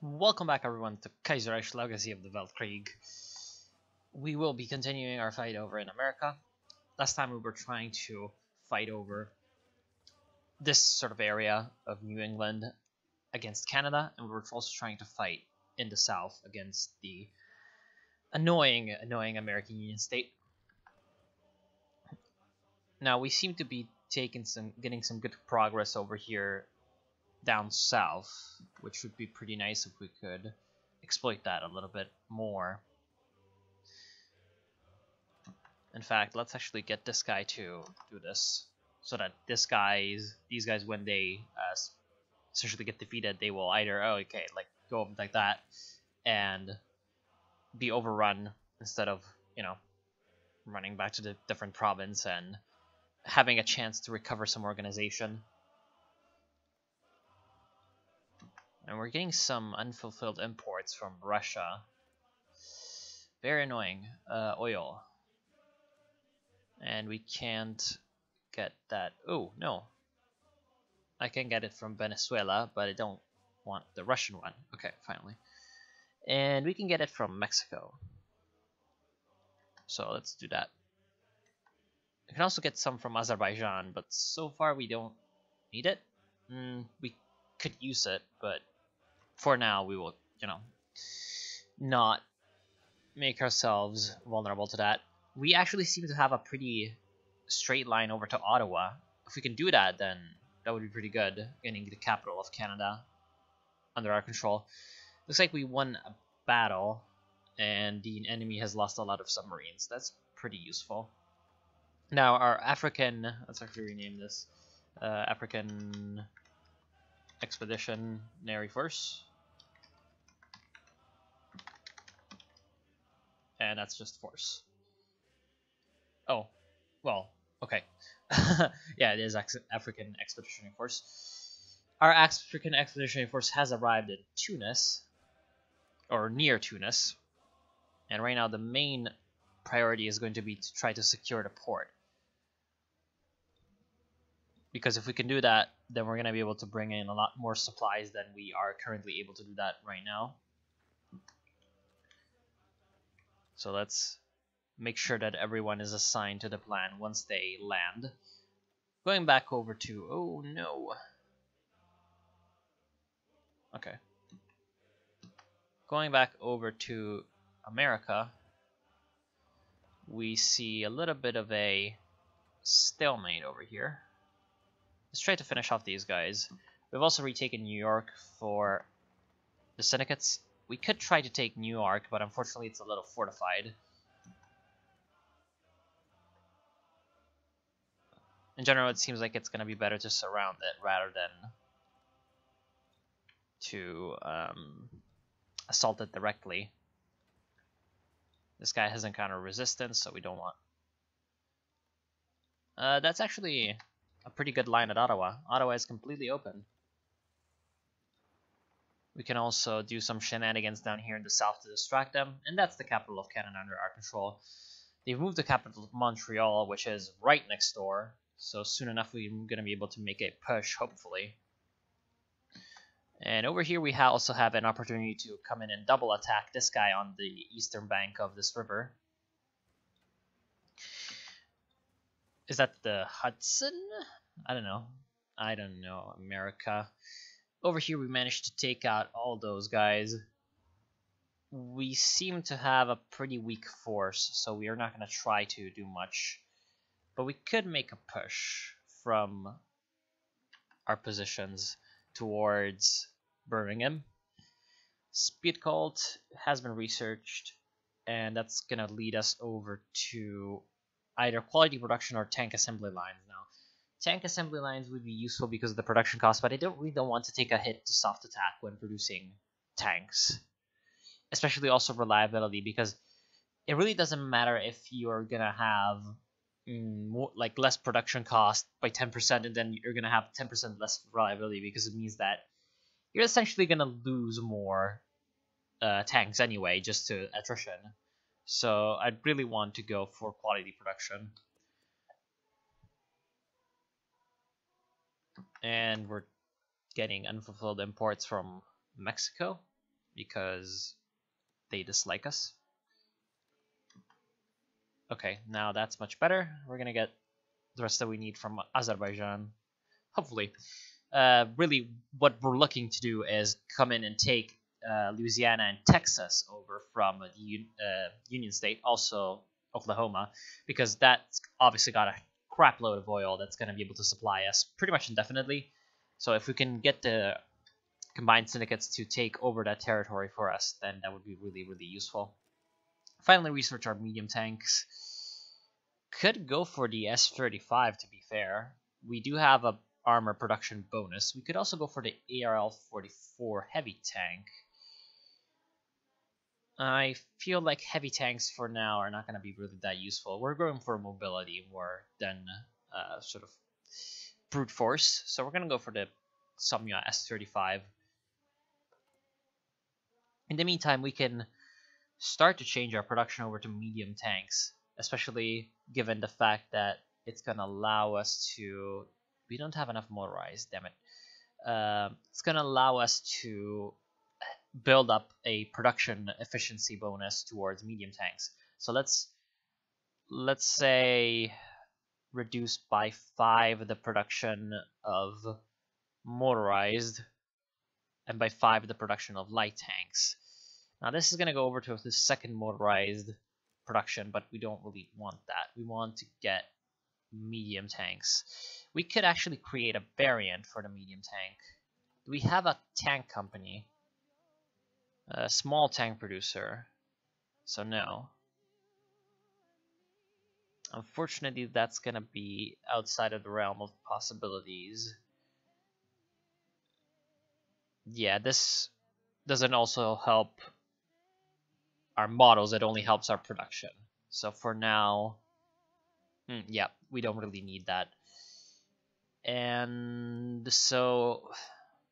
Welcome back everyone to Kaiserreich Legacy of the Weltkrieg. We will be continuing our fight over in America. Last time we were trying to fight over this sort of area of New England against Canada, and we were also trying to fight in the south against the annoying American Union state. Now we seem to be getting some good progress over here down south, which would be pretty nice if we could exploit that a little bit more. In fact, let's actually get this guy to do this, so that these guys, when they essentially get defeated, they will either go like that and be overrun instead of running back to the different province and having a chance to recover some organization. And we're getting some unfulfilled imports from Russia. Very annoying. Oil. And we can't get that. Oh, no. I can get it from Venezuela, but I don't want the Russian one. Okay, finally. And we can get it from Mexico. So let's do that. We can also get some from Azerbaijan, but so far we don't need it. We could use it, but for now we will, not make ourselves vulnerable to that. We actually seem to have a pretty straight line over to Ottawa. If we can do that, then that would be pretty good, getting the capital of Canada under our control. Looks like we won a battle, and the enemy has lost a lot of submarines. That's pretty useful. Now, our African, let's actually rename this, African Expeditionary Force. And that's just force. Oh, well, okay. Yeah, it is African Expeditionary Force. Our African Expeditionary Force has arrived in Tunis, or near Tunis, and right now the main priority is going to be to try to secure the port. Because if we can do that, then we're going to be able to bring in a lot more supplies than we are currently able to do that right now. So let's make sure that everyone is assigned to the plan once they land. Going back over to... oh no. Okay. Going back over to America, we see a little bit of a stalemate over here. Let's try to finish off these guys. We've also retaken New York for the syndicates. We could try to take New York, but unfortunately it's a little fortified. In general, it seems like it's going to be better to surround it rather than to assault it directly. This guy has encountered resistance, so we don't want... that's actually a pretty good line at Ottawa. Ottawa is completely open. We can also do some shenanigans down here in the south to distract them, and that's the capital of Canada under our control. They've moved the capital of Montreal, which is right next door, so soon enough we're going to be able to make a push, hopefully. And over here we also have an opportunity to come in and double attack this guy on the eastern bank of this river. Is that the Hudson? I don't know. America. Over here we managed to take out all those guys. We seem to have a pretty weak force, so we are not going to try to do much. But we could make a push from our positions towards Birmingham. Speed Cult has been researched, and that's going to lead us over to either quality production or tank assembly lines. Now, tank assembly lines would be useful because of the production cost, but I don't want to take a hit to soft attack when producing tanks. Especially also reliability, because it really doesn't matter if you're going to have less production cost by 10%, and then you're going to have 10% less reliability, because it means that you're essentially going to lose more tanks anyway, just to attrition. So I'd really want to go for quality production. And we're getting unfulfilled imports from Mexico. because they dislike us. Okay, now that's much better. We're gonna get the rest that we need from Azerbaijan, hopefully. Really, what we're looking to do is come in and take Louisiana and Texas over from the Union State, also Oklahoma, because that's obviously got a crap load of oil that's going to be able to supply us pretty much indefinitely. So if we can get the combined syndicates to take over that territory for us, then that would be really, really useful. Finally, research our medium tanks. Could go for the S-35, to be fair. We do have a armor production bonus. We could also go for the ARL-44 heavy tank. I feel like heavy tanks for now are not going to be really that useful. We're going for mobility more than sort of brute force. So we're going to go for the Samya S-35. In the meantime, we can start to change our production over to medium tanks, especially given the fact that it's going to allow us to... We don't have enough motorized, damn it. It's going to allow us to build up a production efficiency bonus towards medium tanks. So let's say reduce by 5 the production of motorized and by 5 the production of light tanks. Now this is going to go over to the second motorized production, but we don't really want that. We want to get medium tanks. We could actually create a variant for the medium tank. Do we have a tank company? A small tank producer. So no. Unfortunately, that's going to be outside of the realm of possibilities. Yeah, this doesn't also help our models, it only helps our production. So for now, yeah, we don't really need that. And so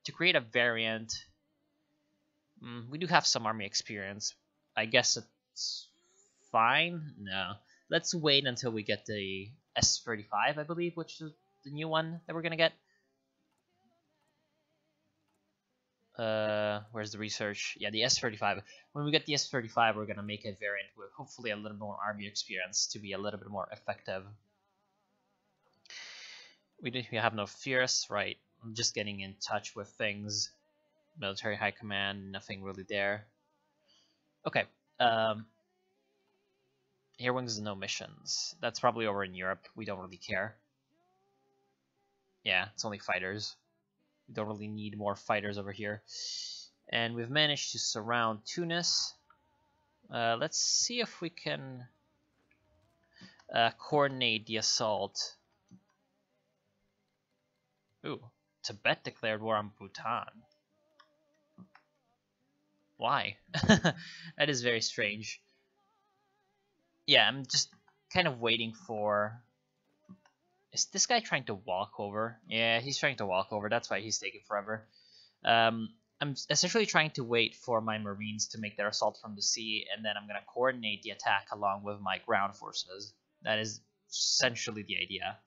to create a variant, we do have some army experience. I guess it's fine. No, let's wait until we get the S-35, I believe, which is the new one that we're gonna get. Where's the research? Yeah, the S-35. When we get the S-35, we're gonna make a variant with hopefully a little more army experience to be a little bit more effective. We have no fears, right? I'm just getting in touch with things. Military high command, nothing really there. Okay. Air wings, no missions. That's probably over in Europe. We don't really care. Yeah, it's only fighters. We don't really need more fighters over here. And we've managed to surround Tunis. Let's see if we can coordinate the assault. Ooh, Tibet declared war on Bhutan. Why? That is very strange. Yeah, I'm just kind of waiting for... Is this guy trying to walk over? Yeah, he's trying to walk over. That's why he's taking forever. I'm essentially trying to wait for my Marines to make their assault from the sea, and then I'm going to coordinate the attack along with my ground forces. That is essentially the idea.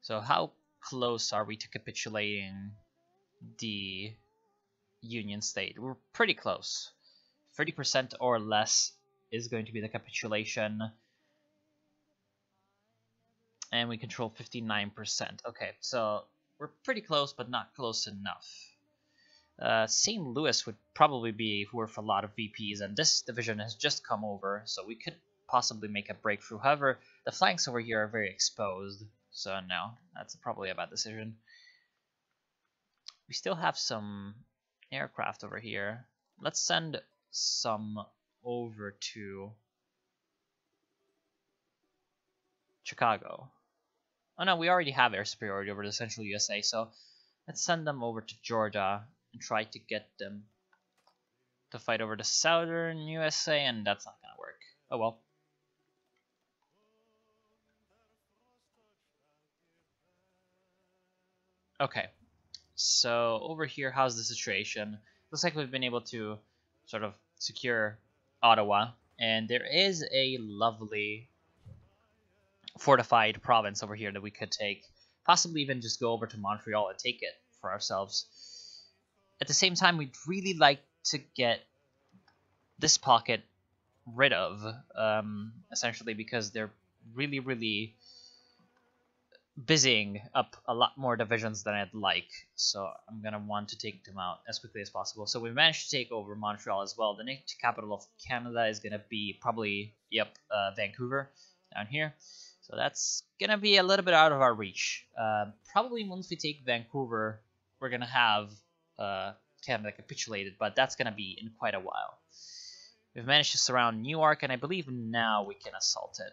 So how close are we to capitulating the Union State? We're pretty close. 30% or less is going to be the capitulation. And we control 59%. Okay, so we're pretty close, but not close enough. St. Louis would probably be worth a lot of VPs, and this division has just come over, so we could possibly make a breakthrough. However, the flanks over here are very exposed, so no, that's probably a bad decision. We still have some aircraft over here. Let's send some over to Chicago. Oh no, we already have air superiority over the central USA, so let's send them over to Georgia and try to get them to fight over the southern USA, and that's not gonna work. Oh well. Okay, so over here, how's the situation? Looks like we've been able to sort of secure Ottawa, and there is a lovely fortified province over here that we could take, possibly even just go over to Montreal and take it for ourselves. At the same time, we'd really like to get this pocket rid of, essentially because they're really busying up a lot more divisions than I'd like, so I'm gonna want to take them out as quickly as possible. So we managed to take over Montreal as well. The next capital of Canada is gonna be probably, Vancouver, down here. So that's gonna be a little bit out of our reach. Probably once we take Vancouver, we're gonna have Canada capitulated, but that's gonna be in quite a while. We've managed to surround Newark, and I believe now we can assault it.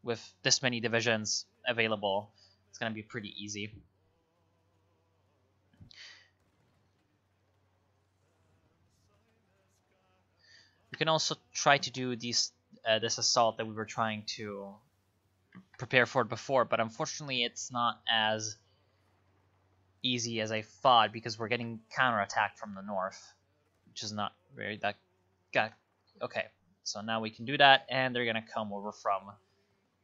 With this many divisions available, it's going to be pretty easy. We can also try to do this assault that we were trying to prepare for before, but unfortunately it's not as easy as I thought because we're getting counterattacked from the north, which is not very that. Okay, so now we can do that, and they're going to come over from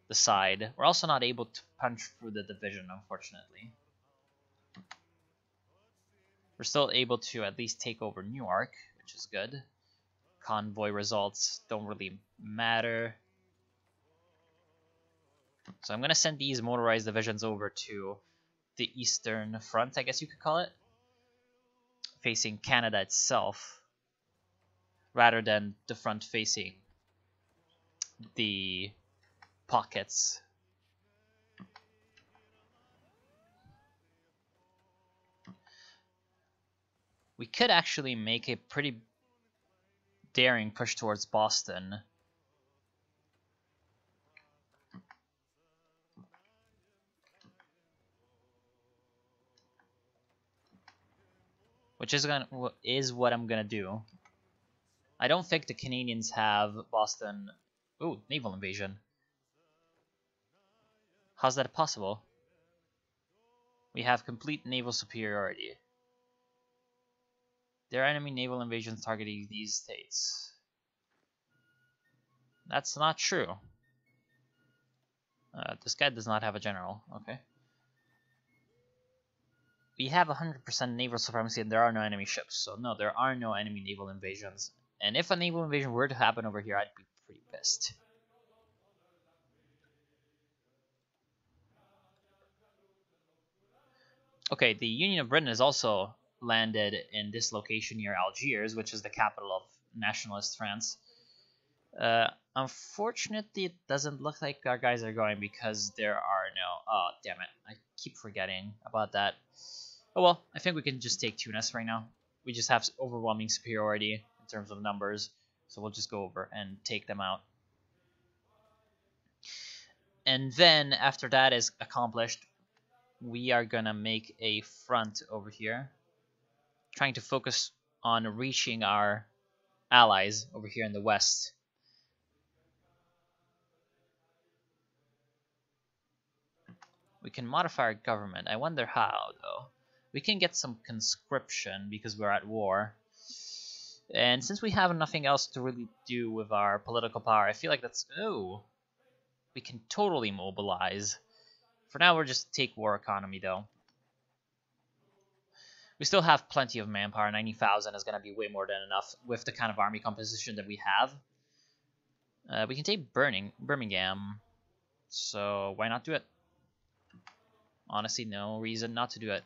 the side. We're also not able to punch through the division, unfortunately. We're still able to at least take over Newark, which is good. Convoy results don't really matter. So I'm going to send these motorized divisions over to the eastern front, I guess you could call it, facing Canada itself, rather than the front facing the pockets. We could actually make a pretty daring push towards Boston. Which is what I'm gonna do. I don't think the Canadians have Boston. Ooh, naval invasion. How's that possible? We have complete naval superiority. There are enemy naval invasions targeting these states. That's not true. This guy does not have a general. Okay. We have 100% naval supremacy and there are no enemy ships. So no, there are no enemy naval invasions. And if a naval invasion were to happen over here, I'd be pretty pissed. Okay, the Union of Britain has also landed in this location near Algiers, which is the capital of nationalist France. Unfortunately, it doesn't look like our guys are going because there are no... Oh, damn it. I keep forgetting about that. Oh well, I think we can just take Tunis right now. We just have overwhelming superiority in terms of numbers, so we'll just go over and take them out. And then, after that is accomplished, we are gonna make a front over here, trying to focus on reaching our allies over here in the west. We can modify our government. I wonder how, though. We can get some conscription because we're at war. And since we have nothing else to really do with our political power, I feel like that's... Oh! We can totally mobilize. For now, we're just take war economy, though. We still have plenty of manpower. 90,000 is going to be way more than enough with the kind of army composition that we have. We can take Birmingham. So why not do it? Honestly, no reason not to do it.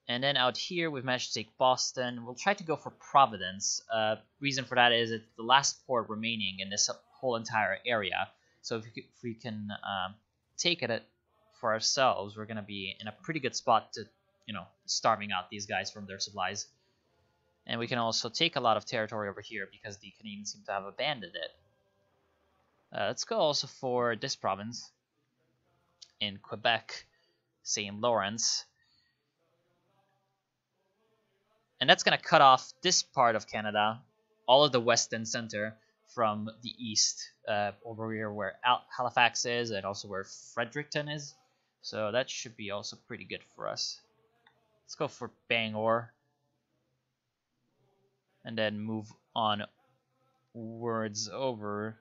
And then out here, we've managed to take Boston. We'll try to go for Providence. Reason for that is it's the last port remaining in this whole entire area. So if we can take it for ourselves, we're going to be in a pretty good spot to, starving out these guys from their supplies. And we can also take a lot of territory over here because the Canadians seem to have abandoned it. Let's go also for this province in Quebec, St. Lawrence. And that's going to cut off this part of Canada, all of the west and center, from the east, over here where Halifax is and also where Fredericton is. So that should be also pretty good for us. Let's go for Bangor. And then move on words over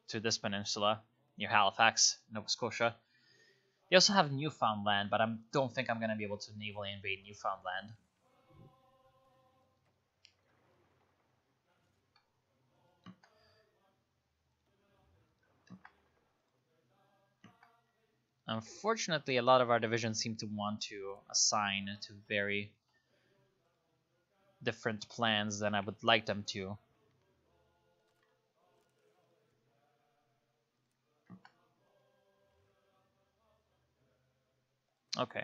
to this peninsula near Halifax, Nova Scotia. They also have Newfoundland, but I don't think I'm going to be able to navally invade Newfoundland. Unfortunately, a lot of our divisions seem to want to assign to very different plans than I would like them to. Okay.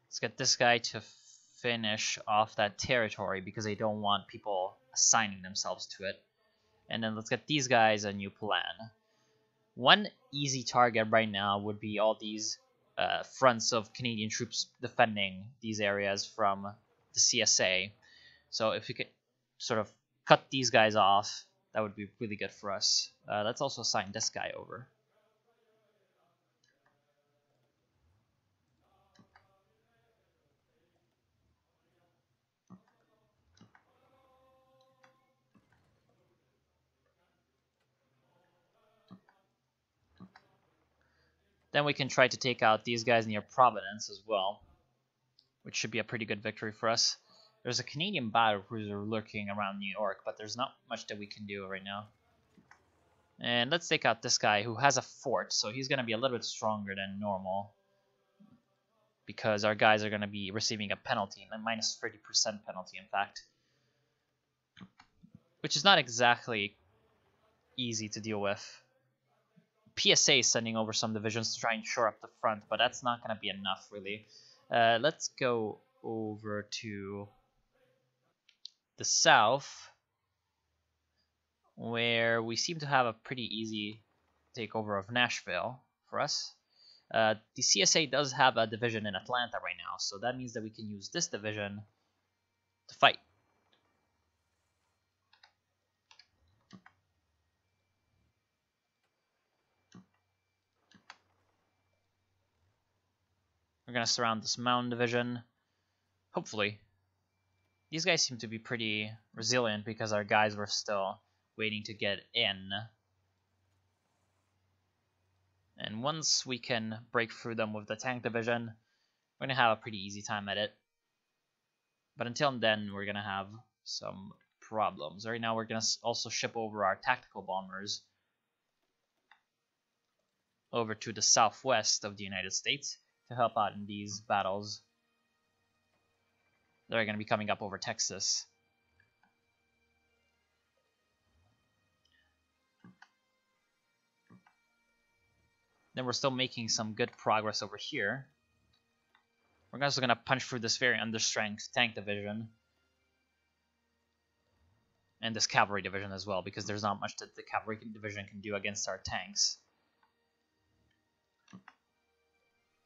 Let's get this guy to finish off that territory because they don't want people assigning themselves to it. And then let's get these guys a new plan. One easy target right now would be all these fronts of Canadian troops defending these areas from the CSA. So if we could sort of cut these guys off, that would be really good for us. Let's also assign this guy over. Then we can try to take out these guys near Providence as well, which should be a pretty good victory for us. There's a Canadian battle cruiser lurking around New York, but there's not much that we can do right now. And let's take out this guy who has a fort, so he's going to be a little bit stronger than normal. Because our guys are going to be receiving a penalty, a minus 30% penalty, in fact. Which is not exactly easy to deal with. PSA is sending over some divisions to try and shore up the front, but that's not going to be enough, really. Let's go over to the south, where we seem to have a pretty easy takeover of Nashville for us. The CSA does have a division in Atlanta right now, so that means that we can use this division to fight. We're going to surround this mountain division. Hopefully. These guys seem to be pretty resilient because our guys were still waiting to get in. And once we can break through them with the tank division, we're going to have a pretty easy time at it. But until then, we're going to have some problems. Right now, we're going to also ship over our tactical bombers over to the southwest of the United States to help out in these battles that are going to be coming up over Texas. Then we're still making some good progress over here. We're also going to punch through this very understrength tank division. And this cavalry division as well, because there's not much that the cavalry division can do against our tanks.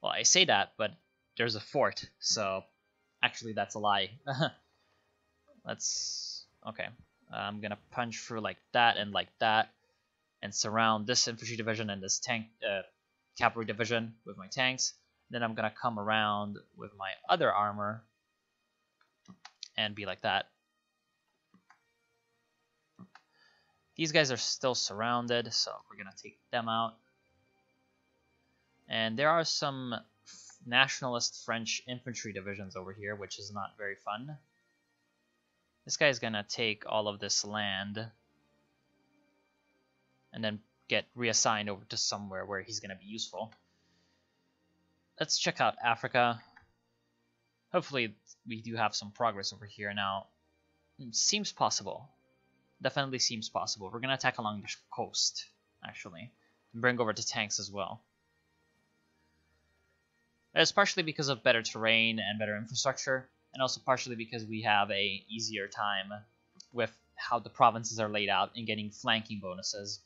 Well, I say that, but there's a fort, so actually that's a lie. Okay. I'm gonna punch through like that, and surround this infantry division and this tank cavalry division with my tanks. Then I'm gonna come around with my other armor and be like that. These guys are still surrounded, so we're gonna take them out. And there are some nationalist French infantry divisions over here, which is not very fun. This guy's gonna take all of this land and then get reassigned over to somewhere where he's gonna be useful. Let's check out Africa. Hopefully we do have some progress over here now. It seems possible. Definitely seems possible. We're gonna attack along the coast, actually, and bring over the tanks as well. It's partially because of better terrain and better infrastructure, and also partially because we have a easier time with how the provinces are laid out and getting flanking bonuses.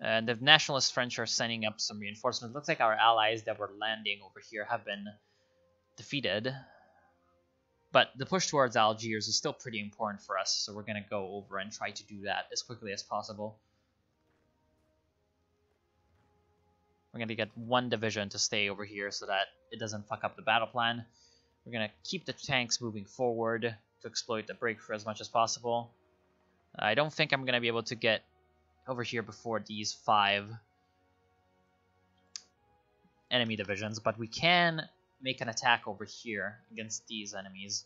And the nationalist French are sending up some reinforcements. Looks like our allies that were landing over here have been defeated. But the push towards Algiers is still pretty important for us, so we're going to go over and try to do that as quickly as possible. We're going to get one division to stay over here so that it doesn't fuck up the battle plan. We're going to keep the tanks moving forward to exploit the breakthrough as much as possible. I don't think I'm going to be able to get over here before these 5 enemy divisions, but we can make an attack over here against these enemies.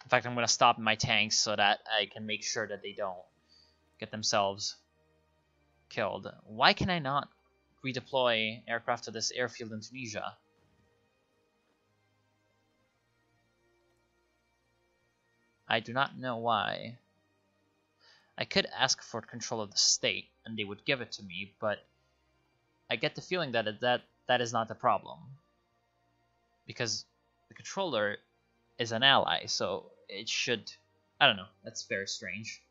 In fact, I'm going to stop my tanks so that I can make sure that they don't get themselves killed. Why can I not redeploy aircraft to this airfield in Tunisia? I do not know why. I could ask for control of the state, and they would give it to me, but I get the feeling that that is not the problem. Because the controller is an ally, so it should... I don't know, that's very strange.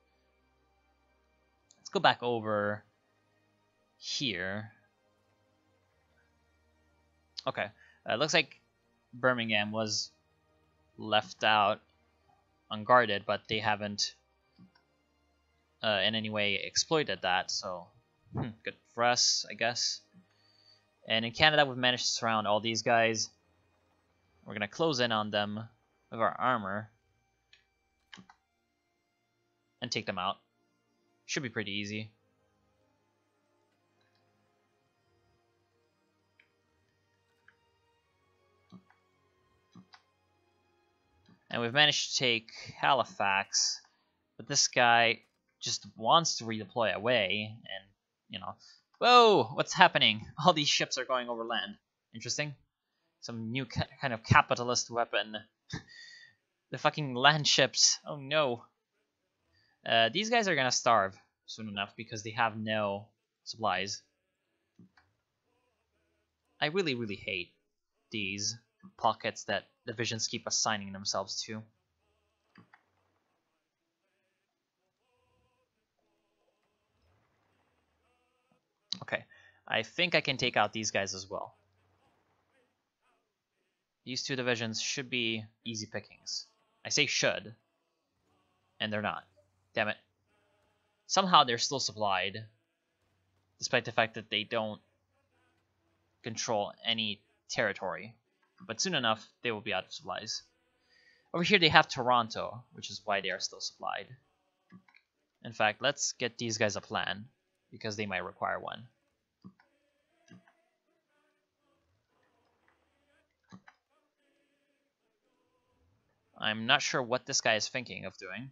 Let's go back over here. Okay, looks like Birmingham was left out unguarded, but they haven't in any way exploited that, so good for us, I guess. And in Canada, we've managed to surround all these guys. We're going to close in on them with our armor and take them out. Should be pretty easy. And we've managed to take Halifax, but this guy just wants to redeploy away, and, you know... Whoa! What's happening? All these ships are going over land. Interesting. Some new kind of capitalist weapon. The fucking land ships. Oh no. These guys are gonna starve soon enough because they have no supplies. I really, really hate these pockets that divisions keep assigning themselves to. Okay, I think I can take out these guys as well. These two divisions should be easy pickings. I say should, and they're not. Damn it. Somehow they're still supplied, despite the fact that they don't control any territory. But soon enough, they will be out of supplies. Over here they have Toronto, which is why they are still supplied. In fact, let's get these guys a plan, because they might require one. I'm not sure what this guy is thinking of doing.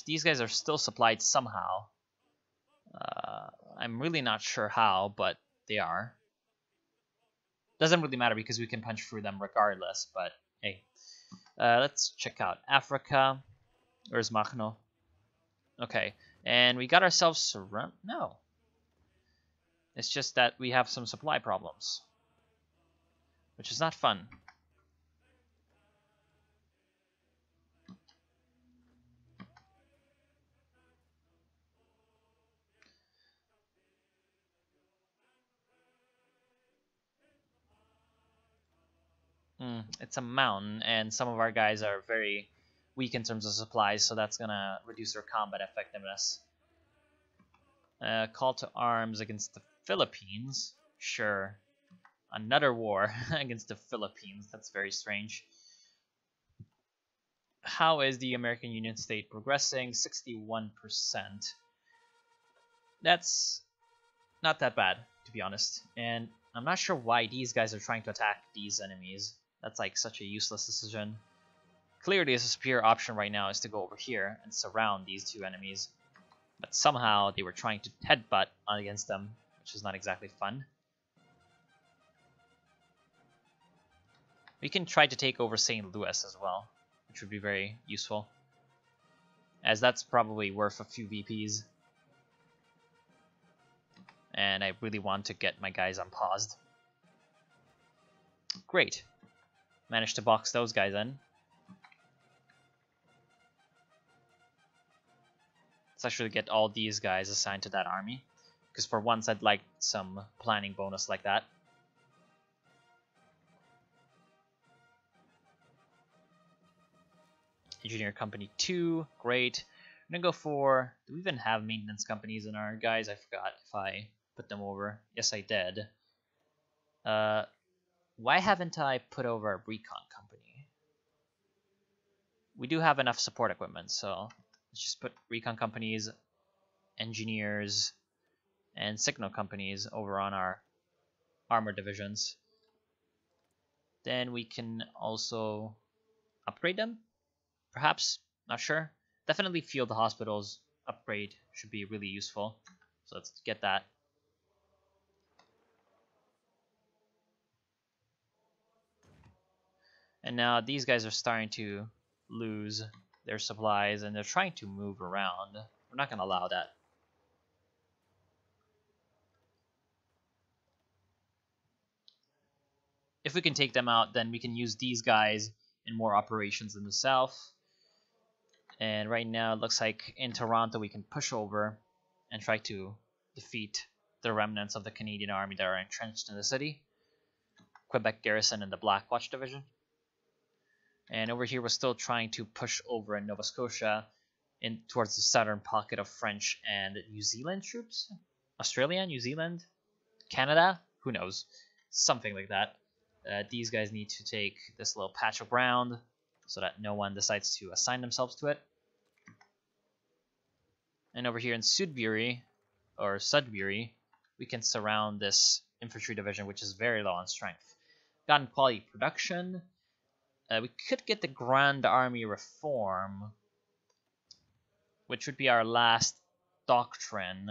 These guys are still supplied somehow. I'm really not sure how, but they are. Doesn't really matter because we can punch through them regardless, but hey. Let's check out Africa. Where's Machno? Okay, and we got ourselves surround. No. It's just that we have some supply problems, which is not fun. It's a mountain, and some of our guys are very weak in terms of supplies, so that's gonna reduce their combat effectiveness. Call to arms against the Philippines. Sure. Another war against the Philippines. That's very strange. How is the American Union state progressing? 61%. That's not that bad, to be honest. And I'm not sure why these guys are trying to attack these enemies. That's like such a useless decision. Clearly, a superior option right now is to go over here and surround these two enemies. But somehow they were trying to headbutt against them, which is not exactly fun. We can try to take over St. Louis as well, which would be very useful, as that's probably worth a few VPs. And I really want to get my guys unpaused. Great. Managed to box those guys in. Let's actually get all these guys assigned to that army, because for once I'd like some planning bonus like that. Engineer Company 2, great. I'm gonna go for... Do we even have maintenance companies in our guys? I forgot if I put them over. Yes, I did. Why haven't I put over a recon company? We do have enough support equipment, so let's just put recon companies, engineers, and signal companies over on our armor divisions. Then we can also upgrade them, perhaps, not sure. Definitely field hospitals upgrade should be really useful, so let's get that. And now these guys are starting to lose their supplies and they're trying to move around. We're not going to allow that. If we can take them out, then we can use these guys in more operations in the south. And right now it looks like in Toronto we can push over and try to defeat the remnants of the Canadian Army that are entrenched in the city. Quebec Garrison and the Black Watch Division. And over here we're still trying to push over in Nova Scotia in towards the southern pocket of French and New Zealand troops. Australia, New Zealand, Canada, who knows? Something like that. These guys need to take this little patch of ground so that no one decides to assign themselves to it. And over here in Sudbury, or Sudbury, we can surround this infantry division, which is very low on strength. Gotten quality production. We could get the Grand Army Reform, which would be our last doctrine.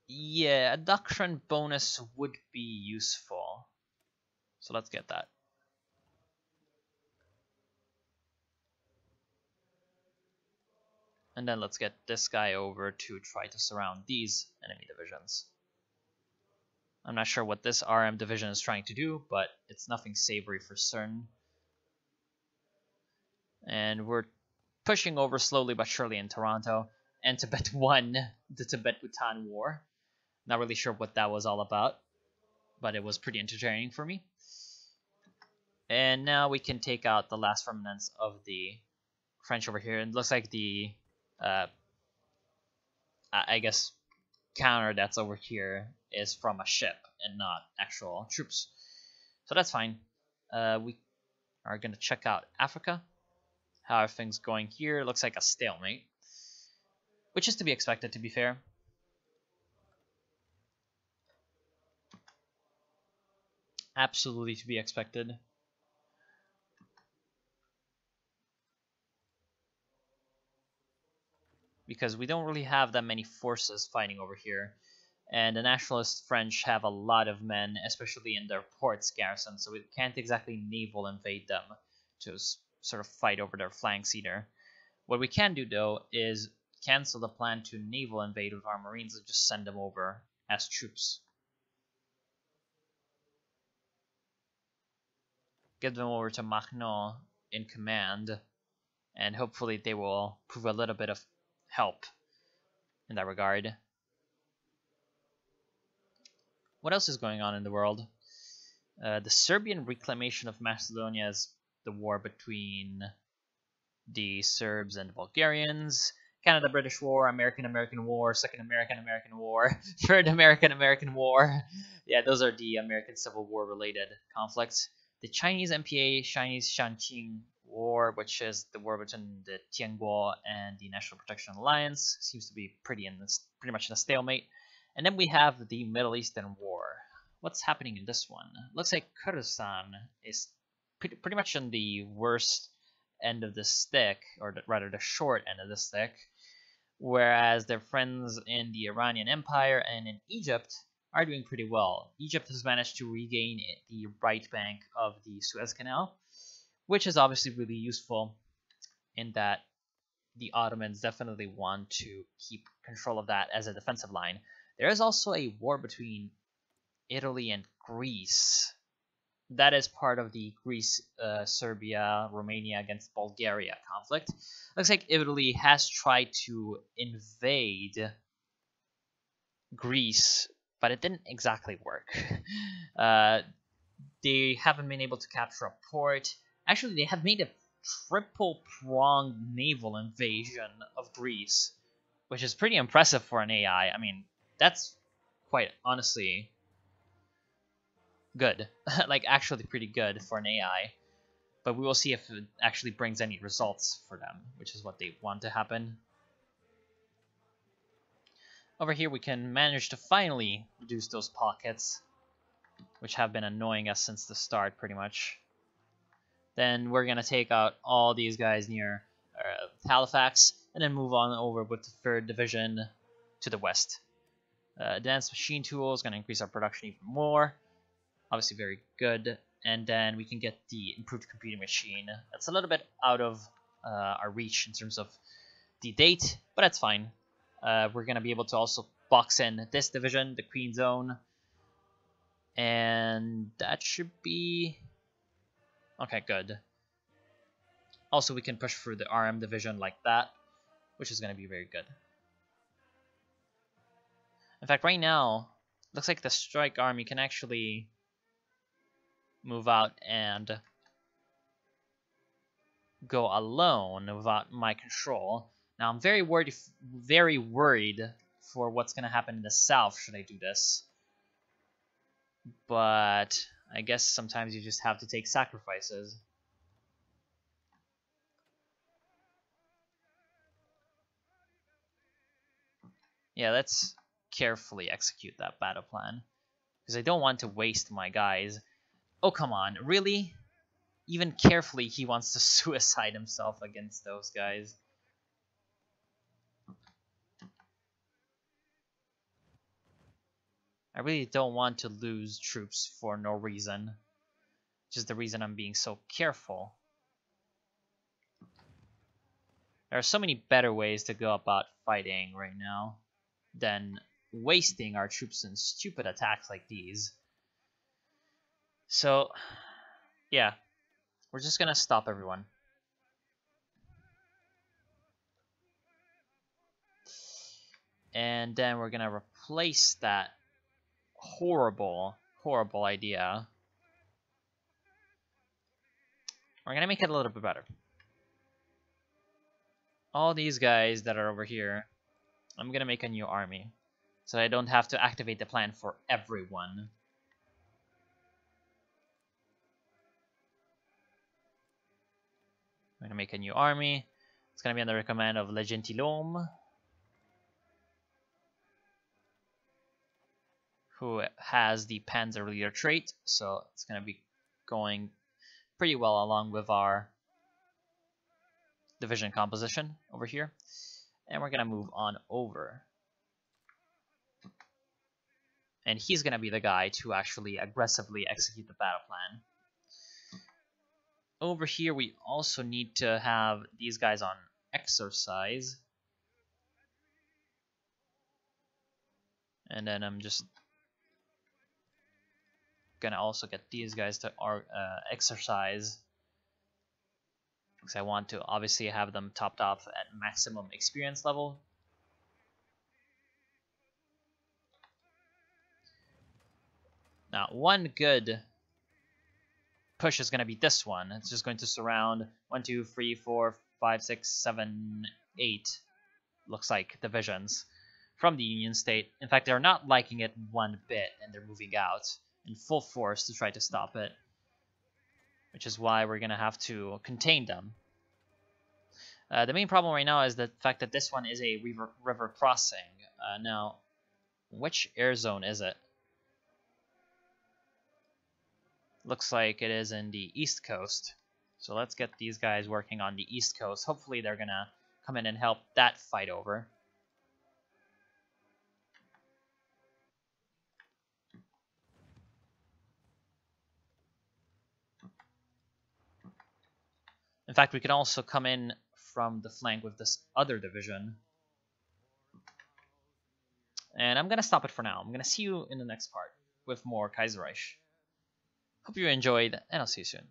Yeah, a doctrine bonus would be useful. So let's get that. And then let's get this guy over to try to surround these enemy divisions. I'm not sure what this RM division is trying to do, but it's nothing savory for certain. And we're pushing over slowly but surely in Toronto. And Tibet won the Tibet-Bhutan War. Not really sure what that was all about, but it was pretty entertaining for me. And now we can take out the last remnants of the French over here. And it looks like the, I guess, counter that's over here is from a ship and not actual troops. So that's fine. We are going to check out Africa. How are things going here? It looks like a stalemate, which is to be expected, to be fair. Absolutely to be expected. Because we don't really have that many forces fighting over here. And the nationalist French have a lot of men, especially in their ports garrison, so we can't exactly naval invade them to sort of fight over their flanks either. What we can do, though, is cancel the plan to naval invade with our marines and just send them over as troops. Get them over to Macnon in command, and hopefully they will prove a little bit of help in that regard. What else is going on in the world? The Serbian reclamation of Macedonia is the war between the Serbs and the Bulgarians. Canada-British War, American-American War, Second American-American War, Third American-American War. Yeah, those are the American Civil War related conflicts. The Chinese MPA, Chinese Shanqing War, which is the war between the Tianguo and the National Protection Alliance, seems to be pretty much in a stalemate. And then we have the Middle Eastern War. What's happening in this one? Looks like Kurdistan is pretty much on the worst end of the stick, or rather the short end of the stick, whereas their friends in the Iranian Empire and in Egypt are doing pretty well. Egypt has managed to regain the right bank of the Suez Canal, which is obviously really useful in that the Ottomans definitely want to keep control of that as a defensive line. There is also a war between Italy and Greece. That is part of the Greece, Serbia, Romania against Bulgaria conflict. Looks like Italy has tried to invade Greece, but it didn't exactly work. They haven't been able to capture a port. Actually, they have made a triple-pronged naval invasion of Greece, which is pretty impressive for an AI. I mean, That's quite honestly good. Like, actually pretty good for an AI. But we will see if it actually brings any results for them, which is what they want to happen. Over here we can manage to finally reduce those pockets, which have been annoying us since the start pretty much. Then we're going to take out all these guys near Halifax, and then move on over with the 3rd Division to the west. Advanced machine tool is going to increase our production even more. Obviously very good. And then we can get the improved computing machine. That's a little bit out of our reach in terms of the date, but that's fine. We're going to be able to also box in this division, the Queen Zone. And that should be... okay, good. Also, we can push through the RM division like that, which is going to be very good. In fact, right now, looks like the strike army can actually move out and go alone without my control. Now, I'm very worried for what's going to happen in the south should I do this. But I guess sometimes you just have to take sacrifices. Yeah, let's carefully execute that battle plan, because I don't want to waste my guys. Oh, come on, really? Even carefully, he wants to suicide himself against those guys. I really don't want to lose troops for no reason. Just the reason I'm being so careful. There are so many better ways to go about fighting right now than wasting our troops in stupid attacks like these. So, yeah, we're just gonna stop everyone. And then we're gonna replace that horrible idea. We're gonna make it a little bit better. All these guys that are over here, I'm gonna make a new army, so I don't have to activate the plan for everyone. I'm gonna make a new army. It's gonna be under the command of Le Gentilhomme, who has the Panzer Leader trait, so it's gonna be going pretty well along with our division composition over here. And we're gonna move on over. And he's gonna be the guy to actually aggressively execute the battle plan. Over here, we also need to have these guys on exercise. And then I'm just gonna also get these guys to exercise, because I want to obviously have them topped off at maximum experience level. Now, one good push is going to be this one. It's just going to surround 1, 2, 3, 4, 5, 6, 7, 8, looks like, divisions from the Union State. In fact, they're not liking it one bit, and they're moving out in full force to try to stop it, which is why we're going to have to contain them. The main problem right now is the fact that this one is a river crossing. Now, which air zone is it? Looks like it is in the East Coast. So let's get these guys working on the East Coast. Hopefully they're going to come in and help that fight over. In fact, we can also come in from the flank with this other division. And I'm going to stop it for now. I'm going to see you in the next part with more Kaiserreich. Hope you enjoyed, and I'll see you soon.